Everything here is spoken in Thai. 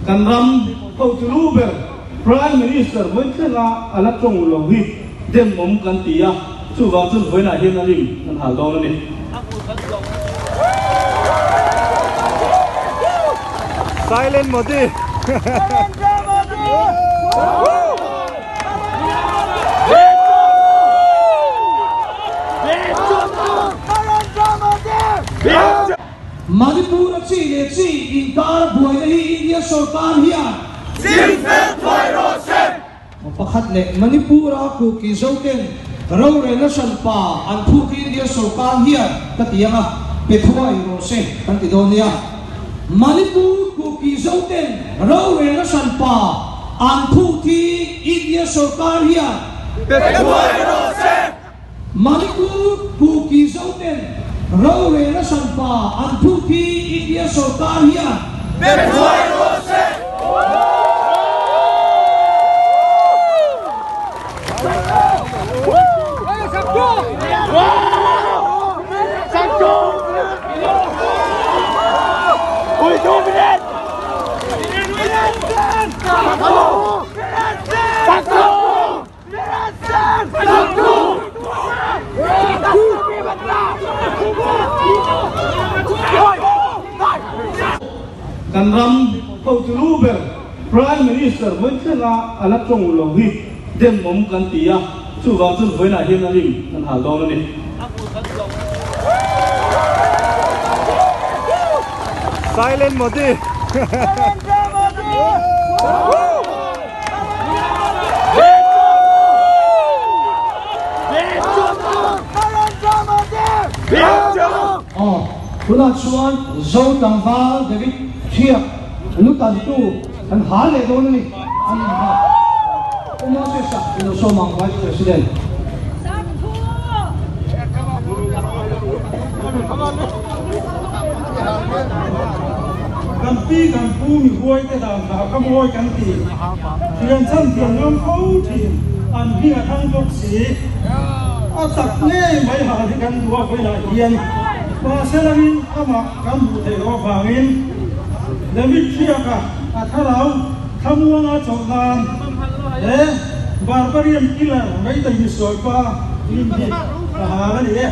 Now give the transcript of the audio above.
กันรำเขาจะรู้แบบ Prime Minister ไม่ใช่ละอันนั้นจงลงวิเดิมผมกันตีอ่ะสู้วางสู้ไว้หน้าเฮียนนั่นเองนั่นหาดองนั่นเองSilent Modi Manipur chi le chi inkar buai na hi India sarkar hian Sinfen Thoi Rosen pakhat le Manipur a ku ki zoten ro re na san pa an thu ki India sarkar hian ta tianga pe thoi Rosen kan ti don ya Manipur ku ki zoten ro re na san pa an thu ki India sarkar hian pe thoi Rosen Manipur ku ki zoten ro re na san pa an thu ki India sarkar hian pe thoi Rosenกันรำเขาจะรู้แบบ Prime Minister ไม่ใช่ละอันนั้นจงลงวิเดิมผมกันตีอ่ะสู้วางสู้ไว้หน้าเฮียนนั่นเองนั่นหาดองนั่นเองSilent Modi Kuna chuan zo tangwa David Thiak lu tan tu an ha le don ni an ha uma se sa ino so mang vice presidentกันปีกันปูมีห้วยแต่ดาวขาวขโมยกันตีเทียนชั้นเทียนน้ำเขาทีอันเพียทั้งยกสีเอาตักเน่ไม่หาที่กันตัวไฟหน้าเทียนมาเซลวินก็มากันบุเทโอฟาวินเดวิดเชียกะถ้าเราทำวังอาจงงานบาร์บารียมกิลเลอร์ไม่ได้ยินสวยป้าลิมพีทหารนี่